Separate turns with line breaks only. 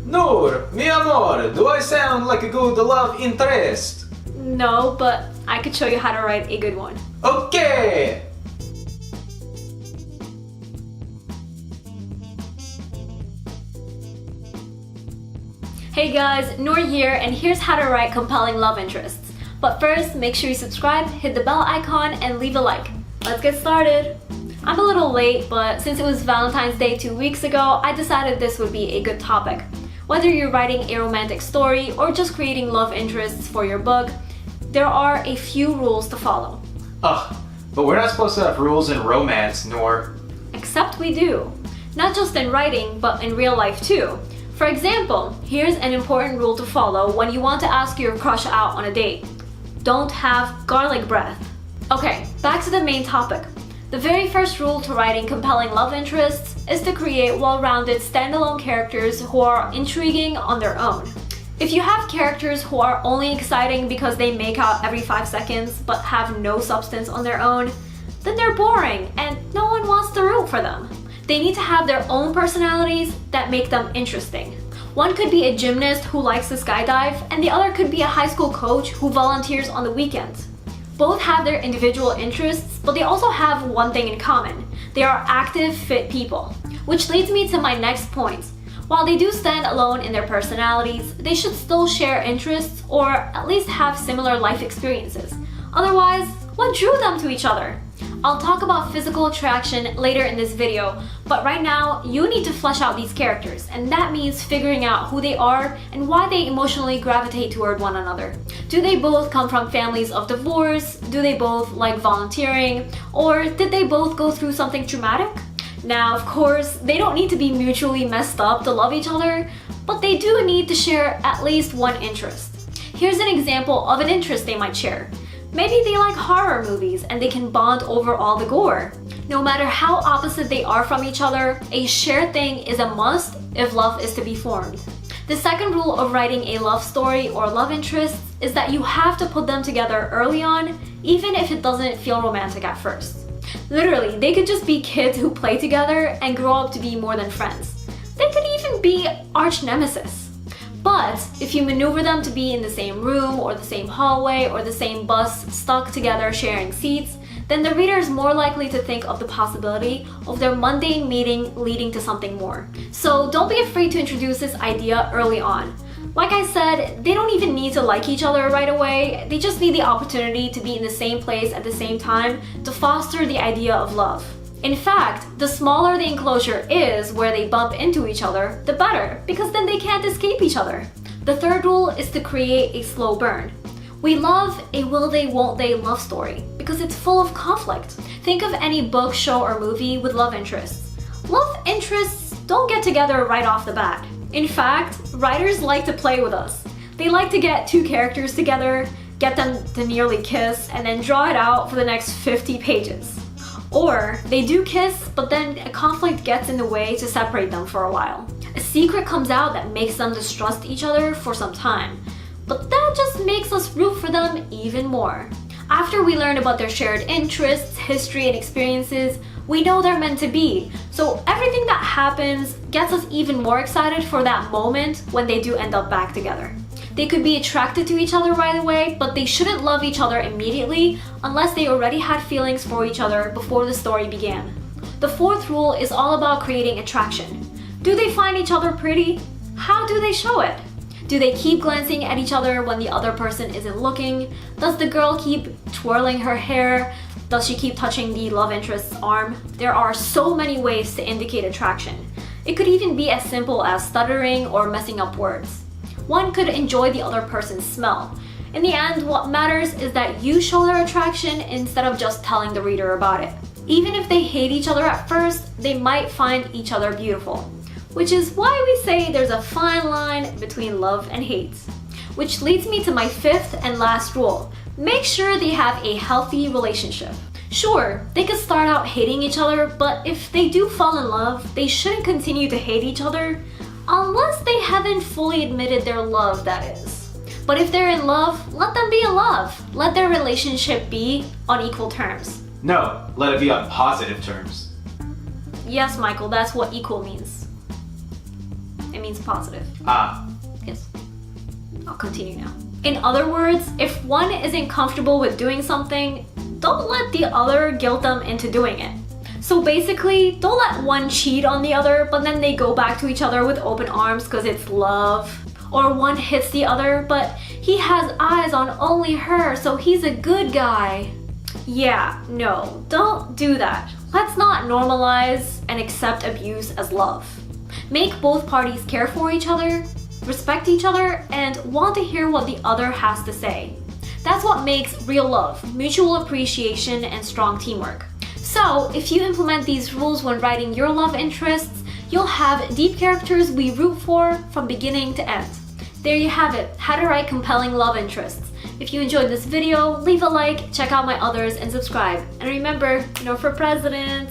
Nour, mi amor, do I sound like a good love interest?
No, but I could show you how to write a good one.
Okay!
Hey guys, Nour here, and here's how to write compelling love interests. But first, make sure you subscribe, hit the bell icon, and leave a like. Let's get started! I'm a little late, but since it was Valentine's Day 2 weeks ago, I decided this would be a good topic. Whether you're writing a romantic story or just creating love interests for your book, there are a few rules to follow.
Ugh, but we're not supposed to have rules in romance, Nour.
Except we do. Not just in writing, but in real life too. For example, here's an important rule to follow when you want to ask your crush out on a date. Don't have garlic breath. Okay, back to the main topic. The very first rule to writing compelling love interests is to create well-rounded standalone characters who are intriguing on their own. If you have characters who are only exciting because they make out every 5 seconds but have no substance on their own, then they're boring and no one wants to root for them. They need to have their own personalities that make them interesting. One could be a gymnast who likes to skydive, and the other could be a high school coach who volunteers on the weekends. Both have their individual interests, but they also have one thing in common. They are active, fit people. Which leads me to my next point. While they do stand alone in their personalities, they should still share interests or at least have similar life experiences. Otherwise, what drew them to each other? I'll talk about physical attraction later in this video, but right now, you need to flesh out these characters, and that means figuring out who they are and why they emotionally gravitate toward one another. Do they both come from families of divorce? Do they both like volunteering? Or did they both go through something traumatic? Now, of course, they don't need to be mutually messed up to love each other, but they do need to share at least one interest. Here's an example of an interest they might share. Maybe they like horror movies and they can bond over all the gore. No matter how opposite they are from each other, a shared thing is a must if love is to be formed. The second rule of writing a love story or love interest is that you have to put them together early on, even if it doesn't feel romantic at first. Literally, they could just be kids who play together and grow up to be more than friends. They could even be arch nemesis. But if you maneuver them to be in the same room or the same hallway or the same bus stuck together sharing seats, then the reader is more likely to think of the possibility of their mundane meeting leading to something more. So don't be afraid to introduce this idea early on. Like I said, they don't even need to like each other right away, they just need the opportunity to be in the same place at the same time to foster the idea of love. In fact, the smaller the enclosure is where they bump into each other, the better, because then they can't escape each other. The third rule is to create a slow burn. We love a will they won't they love story because it's full of conflict. Think of any book, show, or movie with love interests. Love interests don't get together right off the bat. In fact, writers like to play with us. They like to get two characters together, get them to nearly kiss, and then draw it out for the next 50 pages. Or they do kiss, but then a conflict gets in the way to separate them for a while. A secret comes out that makes them distrust each other for some time. But that just makes us root for them even more. After we learn about their shared interests, history, and experiences, we know they're meant to be. So everything that happens gets us even more excited for that moment when they do end up back together. They could be attracted to each other right away, but they shouldn't love each other immediately unless they already had feelings for each other before the story began. The fourth rule is all about creating attraction. Do they find each other pretty? How do they show it? Do they keep glancing at each other when the other person isn't looking? Does the girl keep twirling her hair? Does she keep touching the love interest's arm? There are so many ways to indicate attraction. It could even be as simple as stuttering or messing up words. One could enjoy the other person's smell. In the end, what matters is that you show their attraction instead of just telling the reader about it. Even if they hate each other at first, they might find each other beautiful. Which is why we say there's a fine line between love and hate. Which leads me to my fifth and last rule. Make sure they have a healthy relationship. Sure, they could start out hating each other, but if they do fall in love, they shouldn't continue to hate each other unless they haven't fully admitted their love, that is. But if they're in love, let them be in love. Let their relationship be on equal terms.
No, let it be on positive terms.
Yes, Michael, that's what equal means. It means positive.
Ah.
Yes. I'll continue now. In other words, if one isn't comfortable with doing something, don't let the other guilt them into doing it. So basically, don't let one cheat on the other, but then they go back to each other with open arms because it's love. Or one hits the other, but he has eyes on only her, so he's a good guy. Yeah, no, don't do that. Let's not normalize and accept abuse as love. Make both parties care for each other, respect each other, and want to hear what the other has to say. That's what makes real love, mutual appreciation, and strong teamwork. So, if you implement these rules when writing your love interests, you'll have deep characters we root for from beginning to end. There you have it, how to write compelling love interests. If you enjoyed this video, leave a like, check out my others, and subscribe. And remember, Nour for president!